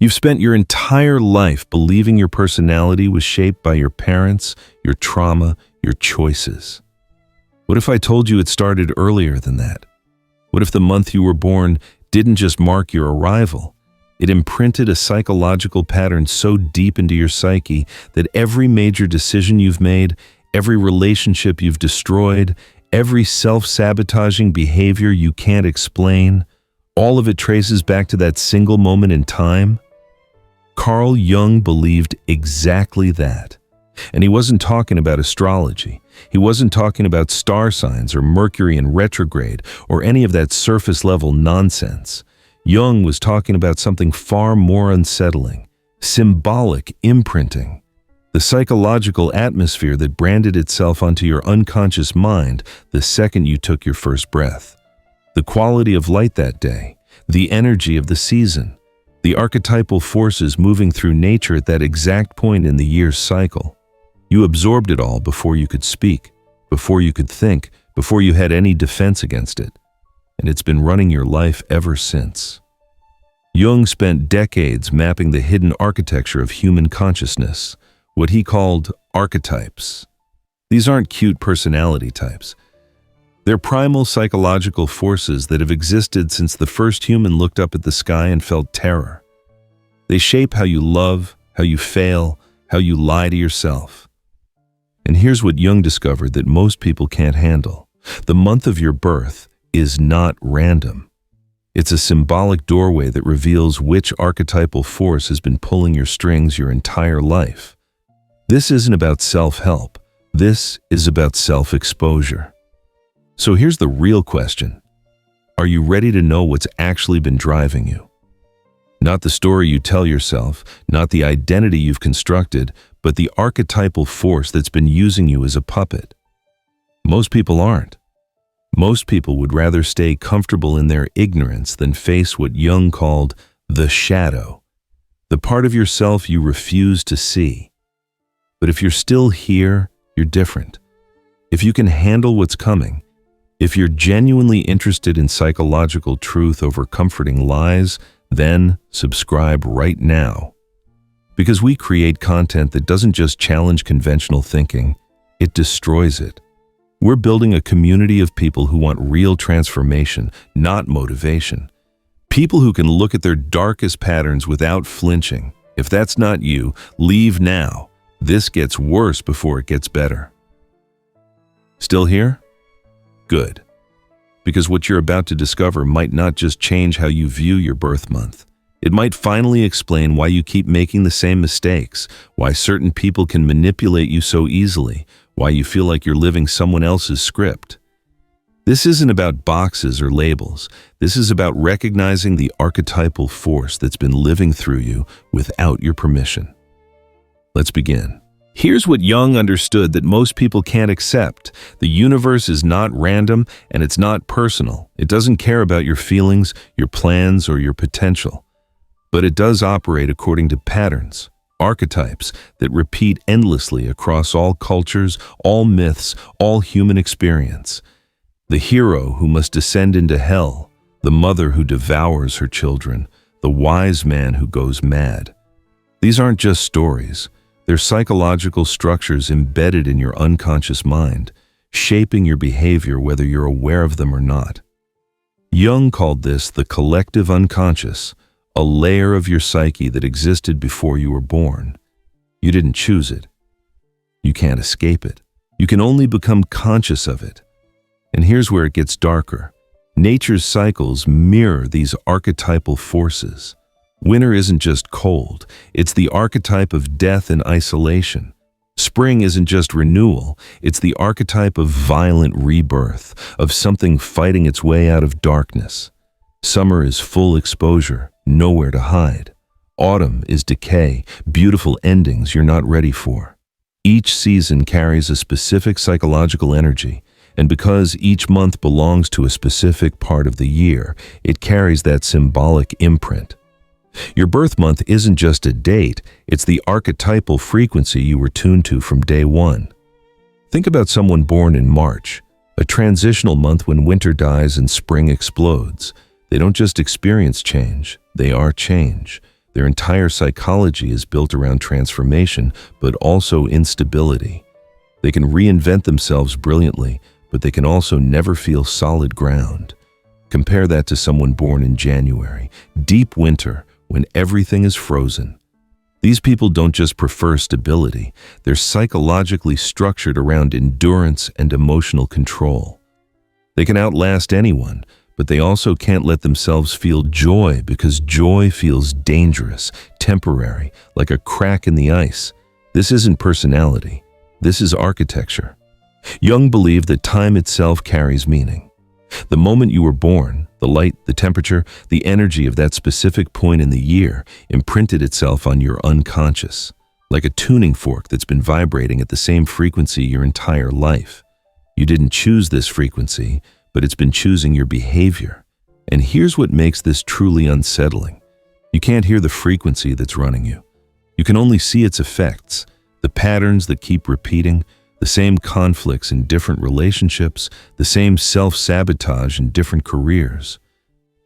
You've spent your entire life believing your personality was shaped by your parents, your trauma, your choices. What if I told you it started earlier than that? What if the month you were born didn't just mark your arrival? It imprinted a psychological pattern so deep into your psyche that every major decision you've made, every relationship you've destroyed, every self-sabotaging behavior you can't explain, all of it traces back to that single moment in time? Carl Jung believed exactly that. And he wasn't talking about astrology. He wasn't talking about star signs or Mercury in retrograde or any of that surface-level nonsense. Jung was talking about something far more unsettling: symbolic imprinting. The psychological atmosphere that branded itself onto your unconscious mind the second you took your first breath. The quality of light that day, the energy of the season, the archetypal forces moving through nature at that exact point in the year's cycle. You absorbed it all before you could speak, before you could think, before you had any defense against it. And it's been running your life ever since. Jung spent decades mapping the hidden architecture of human consciousness, what he called archetypes. These aren't cute personality types. They're primal psychological forces that have existed since the first human looked up at the sky and felt terror. They shape how you love, how you fail, how you lie to yourself. And here's what Jung discovered that most people can't handle. The month of your birth is not random. It's a symbolic doorway that reveals which archetypal force has been pulling your strings your entire life. This isn't about self-help. This is about self-exposure. So here's the real question. Are you ready to know what's actually been driving you? Not the story you tell yourself, not the identity you've constructed, but the archetypal force that's been using you as a puppet. Most people aren't. Most people would rather stay comfortable in their ignorance than face what Jung called the shadow, the part of yourself you refuse to see. But if you're still here, you're different. If you can handle what's coming, if you're genuinely interested in psychological truth over comforting lies, then subscribe right now. Because we create content that doesn't just challenge conventional thinking, it destroys it. We're building a community of people who want real transformation, not motivation. People who can look at their darkest patterns without flinching. If that's not you, leave now. This gets worse before it gets better. Still here? Good. Because what you're about to discover might not just change how you view your birth month. It might finally explain why you keep making the same mistakes, why certain people can manipulate you so easily, why you feel like you're living someone else's script. This isn't about boxes or labels. This is about recognizing the archetypal force that's been living through you without your permission. Let's begin. Here's what Jung understood that most people can't accept. The universe is not random and it's not personal. It doesn't care about your feelings, your plans, or your potential. But it does operate according to patterns, archetypes that repeat endlessly across all cultures, all myths, all human experience. The hero who must descend into hell, the mother who devours her children, the wise man who goes mad. These aren't just stories. They're psychological structures embedded in your unconscious mind, shaping your behavior whether you're aware of them or not. Jung called this the collective unconscious, a layer of your psyche that existed before you were born. You didn't choose it. You can't escape it. You can only become conscious of it. And here's where it gets darker. Nature's cycles mirror these archetypal forces. Winter isn't just cold, it's the archetype of death and isolation. Spring isn't just renewal, it's the archetype of violent rebirth, of something fighting its way out of darkness. Summer is full exposure, nowhere to hide. Autumn is decay, beautiful endings you're not ready for. Each season carries a specific psychological energy, and because each month belongs to a specific part of the year, it carries that symbolic imprint. Your birth month isn't just a date, it's the archetypal frequency you were tuned to from day one. Think about someone born in March, a transitional month when winter dies and spring explodes. They don't just experience change, they are change. Their entire psychology is built around transformation, but also instability. They can reinvent themselves brilliantly, but they can also never feel solid ground. Compare that to someone born in January, deep winter, when everything is frozen. These people don't just prefer stability, they're psychologically structured around endurance and emotional control. They can outlast anyone, but they also can't let themselves feel joy because joy feels dangerous, temporary, like a crack in the ice. This isn't personality. This is architecture. Jung believed that time itself carries meaning. The moment you were born, the light, the temperature, the energy of that specific point in the year imprinted itself on your unconscious, like a tuning fork that's been vibrating at the same frequency your entire life. You didn't choose this frequency, but it's been choosing your behavior. And here's what makes this truly unsettling. You can't hear the frequency that's running you. You can only see its effects, the patterns that keep repeating, the same conflicts in different relationships, the same self-sabotage in different careers.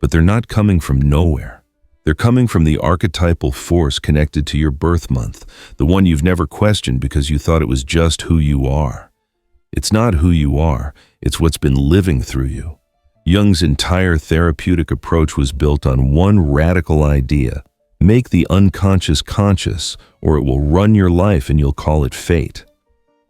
But they're not coming from nowhere. They're coming from the archetypal force connected to your birth month, the one you've never questioned because you thought it was just who you are. It's not who you are, it's what's been living through you. Jung's entire therapeutic approach was built on one radical idea: make the unconscious conscious, or it will run your life and you'll call it fate.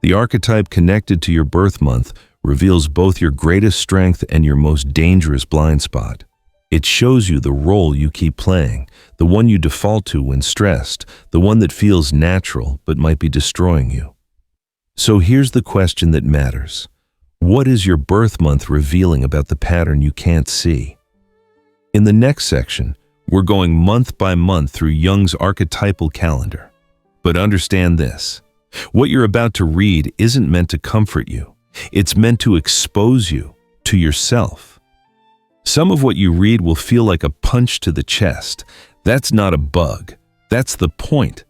The archetype connected to your birth month reveals both your greatest strength and your most dangerous blind spot. It shows you the role you keep playing, the one you default to when stressed, the one that feels natural but might be destroying you. So here's the question that matters. What is your birth month revealing about the pattern you can't see? In the next section, we're going month by month through Jung's archetypal calendar. But understand this. What you're about to read isn't meant to comfort you. It's meant to expose you to yourself. Some of what you read will feel like a punch to the chest. That's not a bug. That's the point.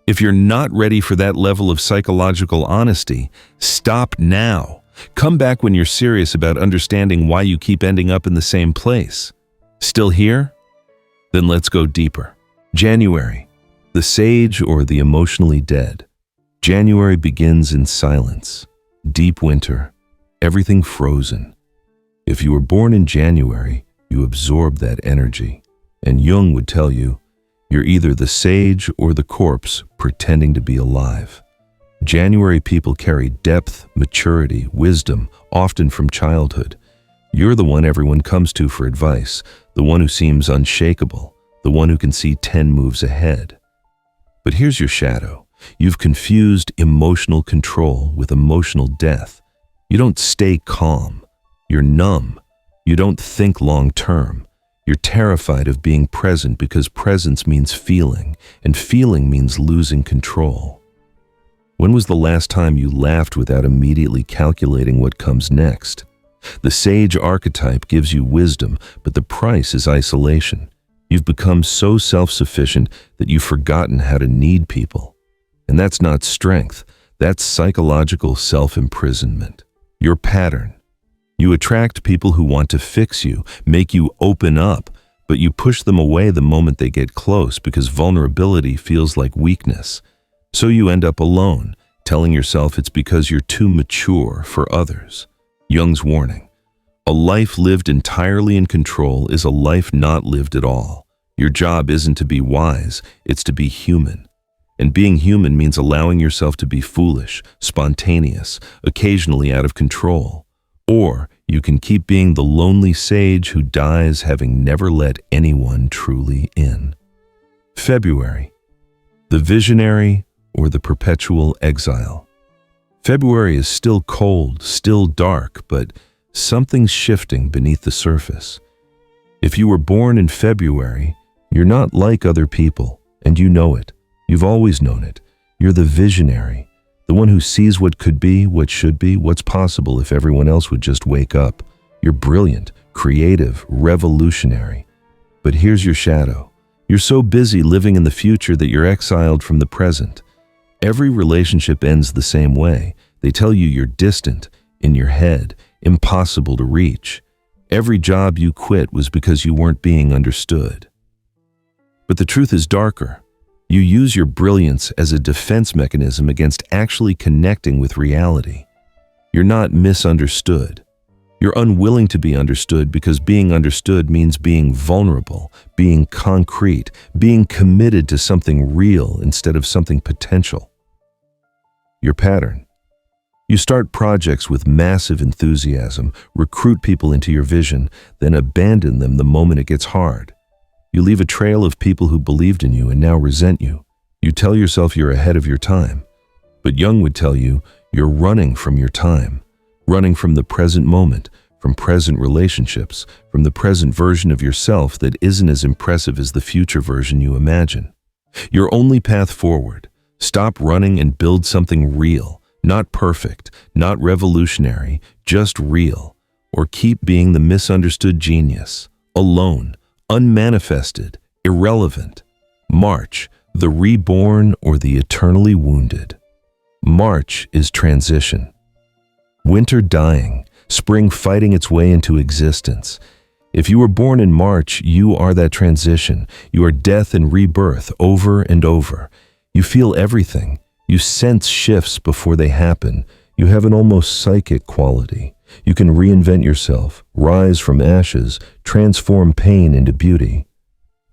If you're not ready for that level of psychological honesty, stop now. Come back when you're serious about understanding why you keep ending up in the same place. Still here? Then let's go deeper. January, the sage or the emotionally dead. January begins in silence, deep winter, everything frozen. If you were born in January, you absorb that energy. And Jung would tell you, you're either the sage or the corpse pretending to be alive. January people carry depth, maturity, wisdom, often from childhood. You're the one everyone comes to for advice, the one who seems unshakable, the one who can see 10 moves ahead. But here's your shadow. You've confused emotional control with emotional death. You don't stay calm. You're numb. You don't think long term. You're terrified of being present because presence means feeling, and feeling means losing control. When was the last time you laughed without immediately calculating what comes next? The sage archetype gives you wisdom, but the price is isolation. You've become so self-sufficient that you've forgotten how to need people. And that's not strength, that's psychological self-imprisonment. Your pattern. You attract people who want to fix you, make you open up, but you push them away the moment they get close because vulnerability feels like weakness. So you end up alone, telling yourself it's because you're too mature for others. Jung's warning. A life lived entirely in control is a life not lived at all. Your job isn't to be wise, it's to be human. And being human means allowing yourself to be foolish, spontaneous, occasionally out of control. Or you can keep being the lonely sage who dies having never let anyone truly in. February, the visionary or the perpetual exile. February is still cold, still dark, but something's shifting beneath the surface. If you were born in February, you're not like other people, and you know it. You've always known it. You're the visionary, the one who sees what could be, what should be, what's possible if everyone else would just wake up. You're brilliant, creative, revolutionary. But here's your shadow. You're so busy living in the future that you're exiled from the present. Every relationship ends the same way. They tell you you're distant, in your head, impossible to reach. Every job you quit was because you weren't being understood. But the truth is darker. You use your brilliance as a defense mechanism against actually connecting with reality. You're not misunderstood. You're unwilling to be understood because being understood means being vulnerable, being concrete, being committed to something real instead of something potential. Your pattern. You start projects with massive enthusiasm, recruit people into your vision, then abandon them the moment it gets hard. You leave a trail of people who believed in you and now resent you. You tell yourself you're ahead of your time. But Jung would tell you you're running from your time, running from the present moment, from present relationships, from the present version of yourself that isn't as impressive as the future version you imagine. Your only path forward. Stop running and build something real, not perfect, not revolutionary, just real. Or keep being the misunderstood genius, alone, unmanifested, irrelevant. March, the reborn or the eternally wounded. March is transition. Winter dying, spring fighting its way into existence. If you were born in March, you are that transition. You are death and rebirth over and over. You feel everything. You sense shifts before they happen. You have an almost psychic quality. You can reinvent yourself, rise from ashes, transform pain into beauty.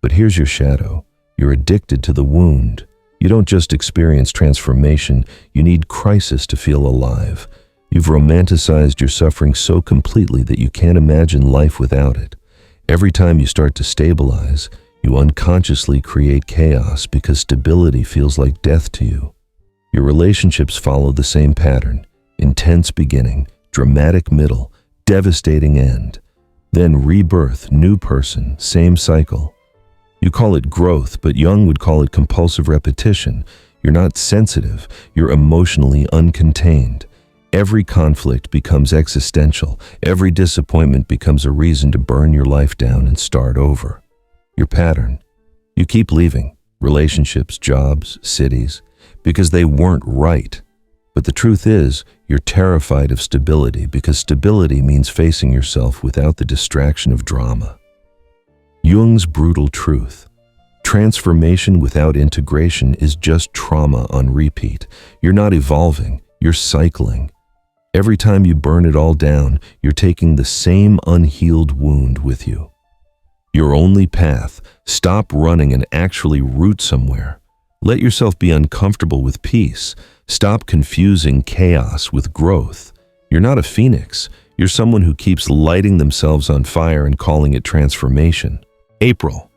But here's your shadow. You're addicted to the wound. You don't just experience transformation, you need crisis to feel alive. You've romanticized your suffering so completely that you can't imagine life without it. Every time you start to stabilize, you unconsciously create chaos because stability feels like death to you. Your relationships follow the same pattern: intense beginning, dramatic middle, devastating end. Then rebirth, new person, same cycle. You call it growth, but Jung would call it compulsive repetition. You're not sensitive, you're emotionally uncontained. Every conflict becomes existential. Every disappointment becomes a reason to burn your life down and start over. Your pattern. You keep leaving relationships, jobs, cities, because they weren't right. But the truth is, you're terrified of stability because stability means facing yourself without the distraction of drama. Jung's brutal truth. Transformation without integration is just trauma on repeat. You're not evolving, you're cycling. Every time you burn it all down, you're taking the same unhealed wound with you. Your only path, stop running and actually root somewhere. Let yourself be uncomfortable with peace. Stop confusing chaos with growth. You're not a phoenix. You're someone who keeps lighting themselves on fire and calling it transformation. April.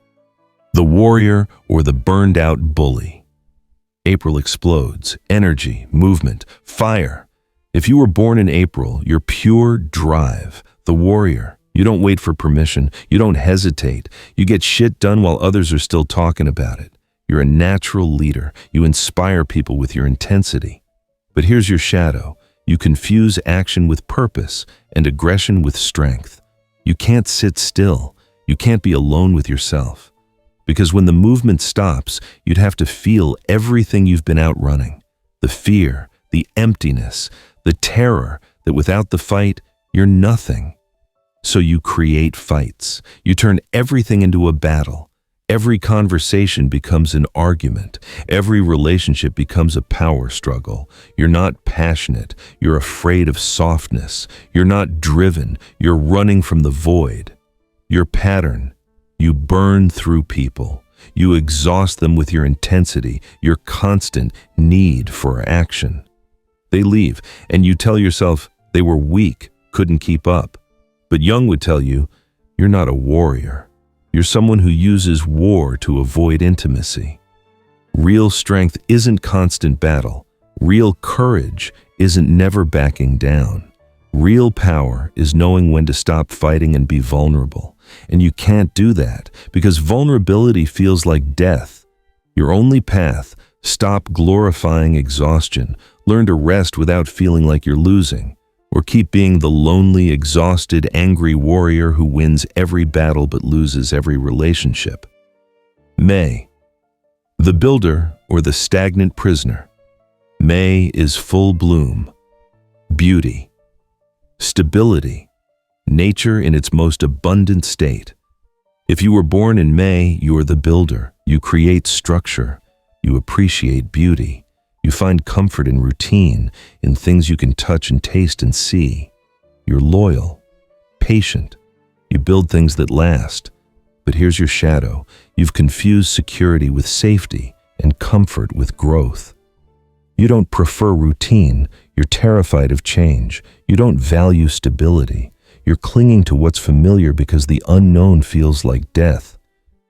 The warrior or the burned out bully. April explodes. Energy, movement, fire. If you were born in April, you're pure drive. The warrior. You don't wait for permission. You don't hesitate. You get shit done while others are still talking about it. You're a natural leader. You inspire people with your intensity. But here's your shadow. You confuse action with purpose and aggression with strength. You can't sit still. You can't be alone with yourself. Because when the movement stops, you'd have to feel everything you've been outrunning. The fear, the emptiness, the terror that without the fight, you're nothing. So you create fights. You turn everything into a battle. Every conversation becomes an argument. Every relationship becomes a power struggle. You're not passionate. You're afraid of softness. You're not driven. You're running from the void. Your pattern. You burn through people. You exhaust them with your intensity, your constant need for action. They leave, and you tell yourself they were weak, couldn't keep up. But Jung would tell you, you're not a warrior. You're someone who uses war to avoid intimacy. Real strength isn't constant battle. Real courage isn't never backing down. Real power is knowing when to stop fighting and be vulnerable. And you can't do that because vulnerability feels like death. Your only path, stop glorifying exhaustion. Learn to rest without feeling like you're losing. Or keep being the lonely, exhausted, angry warrior who wins every battle but loses every relationship. May. The builder or the stagnant prisoner. May is full bloom. Beauty. Stability. Nature in its most abundant state. If you were born in May, you are the builder. You create structure. You appreciate beauty. You find comfort in routine, in things you can touch and taste and see. You're loyal, patient. You build things that last. But here's your shadow. You've confused security with safety and comfort with growth. You don't prefer routine. You're terrified of change. You don't value stability. You're clinging to what's familiar because the unknown feels like death.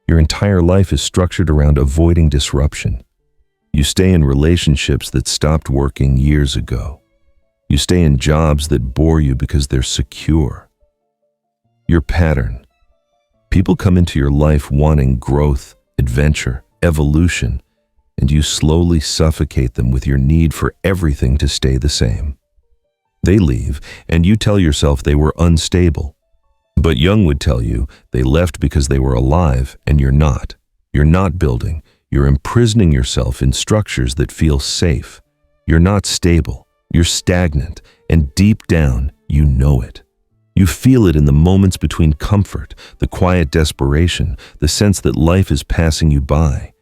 Your entire life is structured around avoiding disruption. You stay in relationships that stopped working years ago. You stay in jobs that bore you because they're secure. Your pattern. People come into your life wanting growth, adventure, evolution, and you slowly suffocate them with your need for everything to stay the same. They leave, and you tell yourself they were unstable. But Jung would tell you they left because they were alive, and you're not. You're not building. You're imprisoning yourself in structures that feel safe. You're not stable. You're stagnant, and deep down, you know it. You feel it in the moments between comfort, the quiet desperation, the sense that life is passing you by.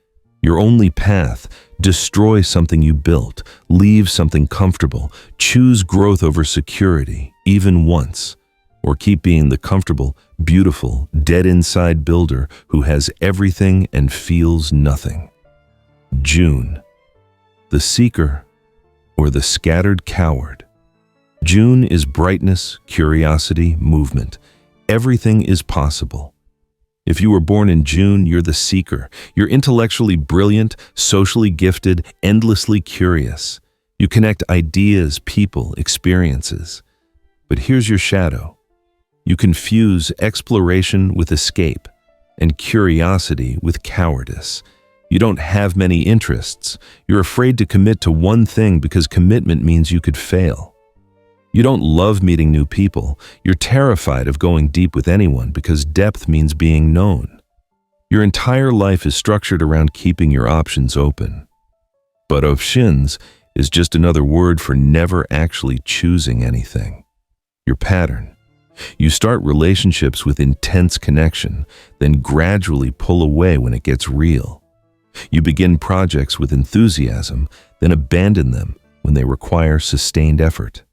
Your only path: destroy something you built, leave something comfortable, choose growth over security, even once, or keep being the comfortable, beautiful, dead-inside builder who has everything and feels nothing. June. The seeker or the scattered coward. June is brightness, curiosity, movement. Everything is possible. If you were born in June, you're the seeker. You're intellectually brilliant, socially gifted, endlessly curious. You connect ideas, people, experiences. But here's your shadow. You confuse exploration with escape and curiosity with cowardice. You don't have many interests. You're afraid to commit to one thing because commitment means you could fail. You don't love meeting new people. You're terrified of going deep with anyone because depth means being known. Your entire life is structured around keeping your options open. But options is just another word for never actually choosing anything. Your pattern. You start relationships with intense connection, then gradually pull away when it gets real. You begin projects with enthusiasm, then abandon them when they require sustained effort.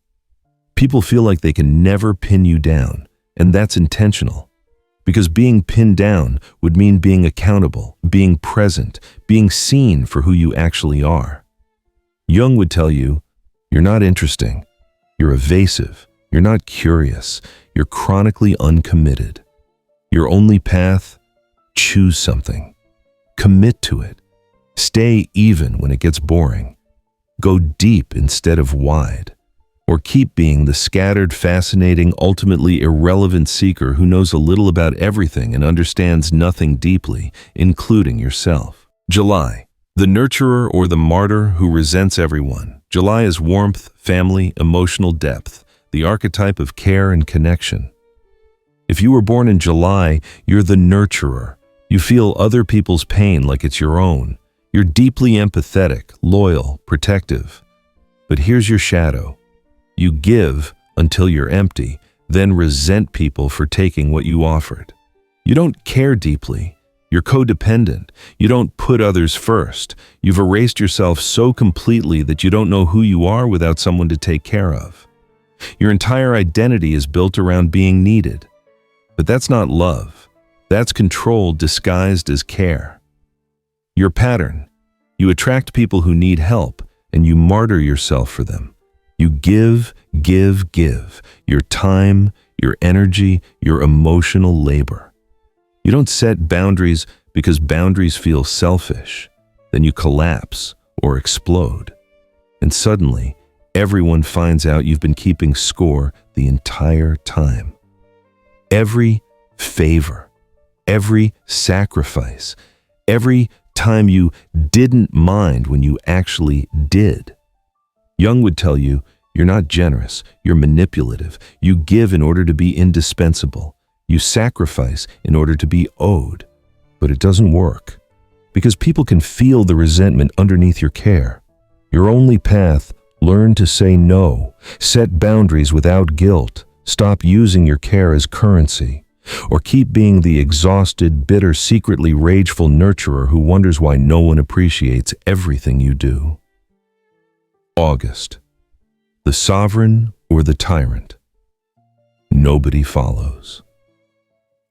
People feel like they can never pin you down, and that's intentional. Because being pinned down would mean being accountable, being present, being seen for who you actually are. Jung would tell you, you're not interesting, you're evasive, you're not curious, you're chronically uncommitted. Your only path? Choose something. Commit to it. Stay even when it gets boring. Go deep instead of wide. Or keep being the scattered, fascinating, ultimately irrelevant seeker who knows a little about everything and understands nothing deeply, including yourself. July. The nurturer or the martyr who resents everyone. July is warmth, family, emotional depth, the archetype of care and connection. If you were born in July, you're the nurturer. You feel other people's pain like it's your own. You're deeply empathetic, loyal, protective. But here's your shadow. You give until you're empty, then resent people for taking what you offered. You don't care deeply. You're codependent. You don't put others first. You've erased yourself so completely that you don't know who you are without someone to take care of. Your entire identity is built around being needed. But that's not love. That's control disguised as care. Your pattern. You attract people who need help, and you martyr yourself for them. You give, give, give. Your time, your energy, your emotional labor. You don't set boundaries because boundaries feel selfish. Then you collapse or explode. And suddenly, everyone finds out you've been keeping score the entire time. Every favor, every sacrifice, every time you didn't mind when you actually did. Jung would tell you, you're not generous, you're manipulative. You give in order to be indispensable. You sacrifice in order to be owed. But it doesn't work. Because people can feel the resentment underneath your care. Your only path: learn to say no. Set boundaries without guilt. Stop using your care as currency. Or keep being the exhausted, bitter, secretly rageful nurturer who wonders why no one appreciates everything you do. August. The sovereign or the tyrant? Nobody follows.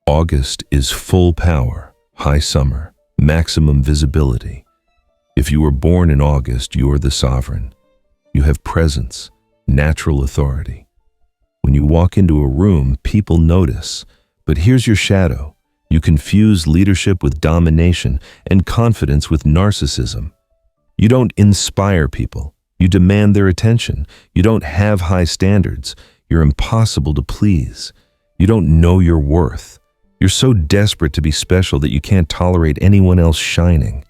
August is full power, high summer, maximum visibility. If you were born in August, you're the sovereign. You have presence, natural authority. When you walk into a room, people notice. But here's your shadow. You confuse leadership with domination and confidence with narcissism. You don't inspire people. You demand their attention. You don't have high standards. You're impossible to please. You don't know your worth. You're so desperate to be special that you can't tolerate anyone else shining.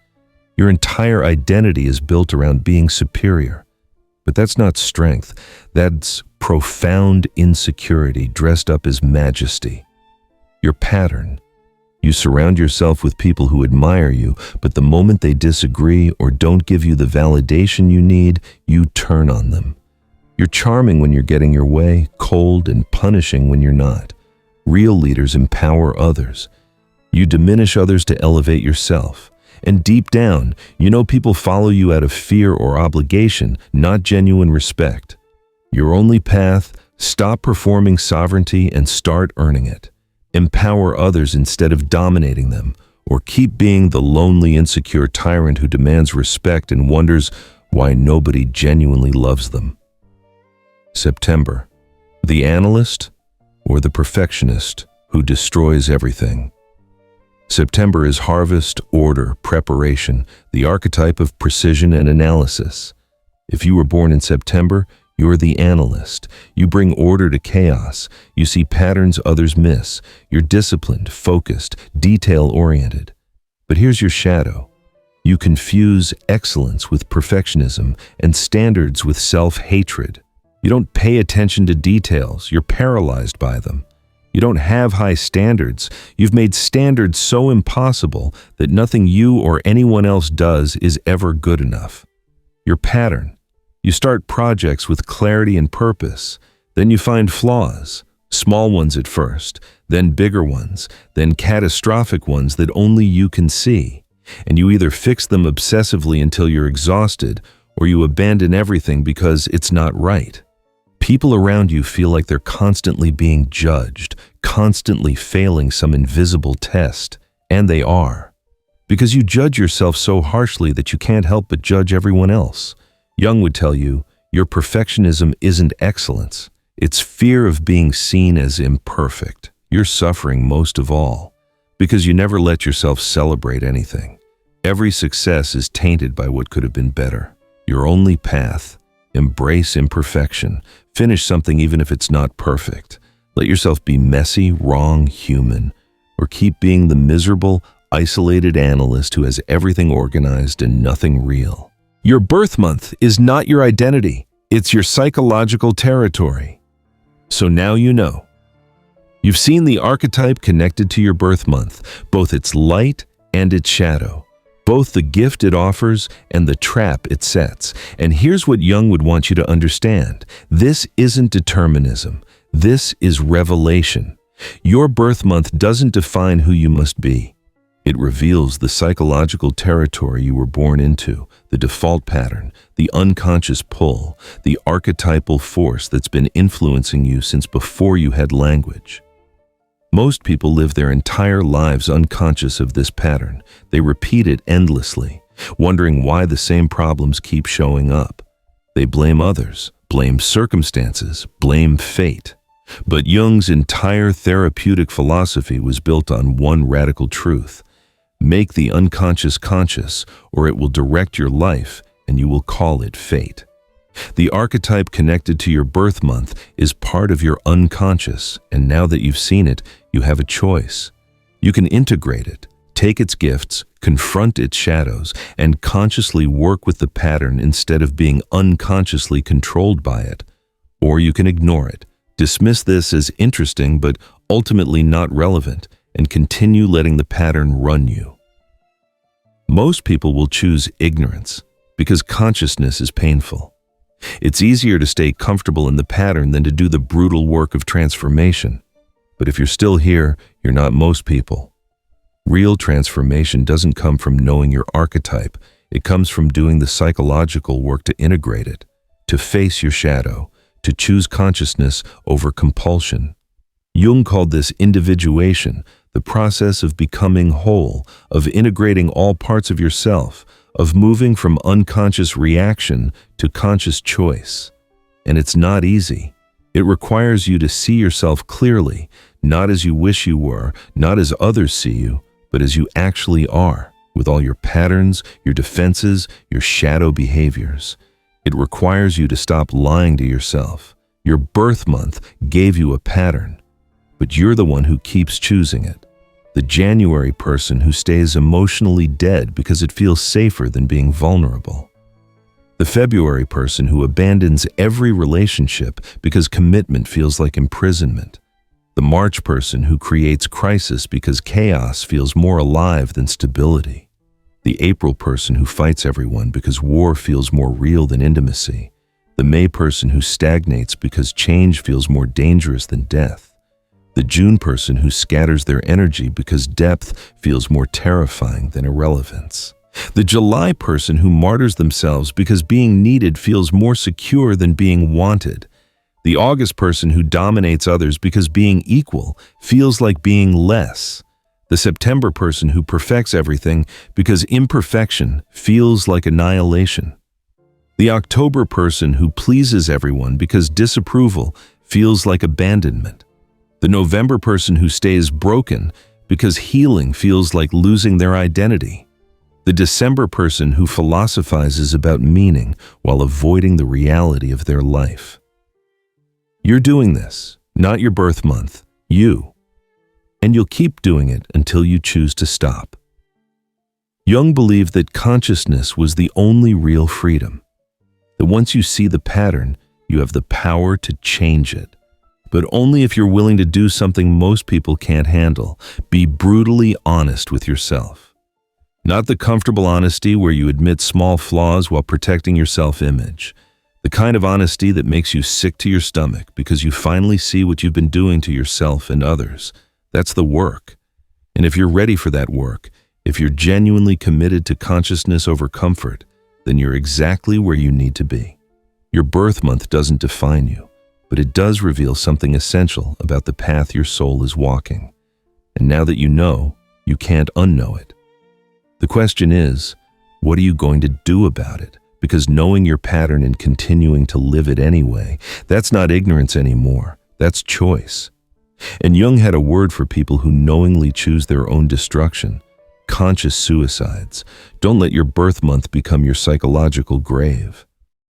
Your entire identity is built around being superior. But that's not strength. That's profound insecurity dressed up as majesty. Your pattern. You surround yourself with people who admire you, but the moment they disagree or don't give you the validation you need, you turn on them. You're charming when you're getting your way, cold and punishing when you're not. Real leaders empower others. You diminish others to elevate yourself. And deep down, you know people follow you out of fear or obligation, not genuine respect. Your only path: stop performing sovereignty and start earning it. Empower others instead of dominating them, or keep being the lonely, insecure tyrant who demands respect and wonders why nobody genuinely loves them. September. The analyst or the perfectionist who destroys everything? September is harvest, order, preparation, the archetype of precision and analysis. If you were born in September, you're the analyst. You bring order to chaos. You see patterns others miss. You're disciplined, focused, detail-oriented. But here's your shadow. You confuse excellence with perfectionism and standards with self-hatred. You don't pay attention to details. You're paralyzed by them. You don't have high standards. You've made standards so impossible that nothing you or anyone else does is ever good enough. Your pattern. You start projects with clarity and purpose. Then you find flaws, small ones at first, then bigger ones, then catastrophic ones that only you can see. And you either fix them obsessively until you're exhausted, or you abandon everything because it's not right. People around you feel like they're constantly being judged, constantly failing some invisible test, and they are. Because you judge yourself so harshly that you can't help but judge everyone else. Jung would tell you, your perfectionism isn't excellence. It's fear of being seen as imperfect. You're suffering most of all, because you never let yourself celebrate anything. Every success is tainted by what could have been better. Your only path: embrace imperfection. Finish something even if it's not perfect. Let yourself be messy, wrong, human, or keep being the miserable, isolated analyst who has everything organized and nothing real. Your birth month is not your identity. It's your psychological territory. So now you know. You've seen the archetype connected to your birth month, both its light and its shadow, both the gift it offers and the trap it sets. And here's what Jung would want you to understand. This isn't determinism. This is revelation. Your birth month doesn't define who you must be. It reveals the psychological territory you were born into, the default pattern, the unconscious pull, the archetypal force that's been influencing you since before you had language. Most people live their entire lives unconscious of this pattern. They repeat it endlessly, wondering why the same problems keep showing up. They blame others, blame circumstances, blame fate. But Jung's entire therapeutic philosophy was built on one radical truth. Make the unconscious conscious, or it will direct your life, and you will call it fate. The archetype connected to your birth month is part of your unconscious, and now that you've seen it, you have a choice. You can integrate it, take its gifts, confront its shadows, and consciously work with the pattern instead of being unconsciously controlled by it. Or you can ignore it, dismiss this as interesting but ultimately not relevant, and continue letting the pattern run you. Most people will choose ignorance because consciousness is painful. It's easier to stay comfortable in the pattern than to do the brutal work of transformation. But if you're still here, you're not most people. Real transformation doesn't come from knowing your archetype. It comes from doing the psychological work to integrate it, to face your shadow, to choose consciousness over compulsion. Jung called this individuation, the process of becoming whole, of integrating all parts of yourself, of moving from unconscious reaction to conscious choice. And it's not easy. It requires you to see yourself clearly, not as you wish you were, not as others see you, but as you actually are, with all your patterns, your defenses, your shadow behaviors. It requires you to stop lying to yourself. Your birth month gave you a pattern, but you're the one who keeps choosing it. The January person who stays emotionally dead because it feels safer than being vulnerable. The February person who abandons every relationship because commitment feels like imprisonment. The March person who creates crisis because chaos feels more alive than stability. The April person who fights everyone because war feels more real than intimacy. The May person who stagnates because change feels more dangerous than death. The June person who scatters their energy because depth feels more terrifying than irrelevance. The July person who martyrs themselves because being needed feels more secure than being wanted. The August person who dominates others because being equal feels like being less. The September person who perfects everything because imperfection feels like annihilation. The October person who pleases everyone because disapproval feels like abandonment. The November person who stays broken because healing feels like losing their identity. The December person who philosophizes about meaning while avoiding the reality of their life. You're doing this, not your birth month, you. And you'll keep doing it until you choose to stop. Jung believed that consciousness was the only real freedom. That once you see the pattern, you have the power to change it. But only if you're willing to do something most people can't handle. Be brutally honest with yourself. Not the comfortable honesty where you admit small flaws while protecting your self-image. The kind of honesty that makes you sick to your stomach because you finally see what you've been doing to yourself and others. That's the work. And if you're ready for that work, if you're genuinely committed to consciousness over comfort, then you're exactly where you need to be. Your birth month doesn't define you, but it does reveal something essential about the path your soul is walking. And now that you know, you can't unknow it. The question is, what are you going to do about it? Because knowing your pattern and continuing to live it anyway, that's not ignorance anymore. That's choice. And Jung had a word for people who knowingly choose their own destruction. Conscious suicides. Don't let your birth month become your psychological grave.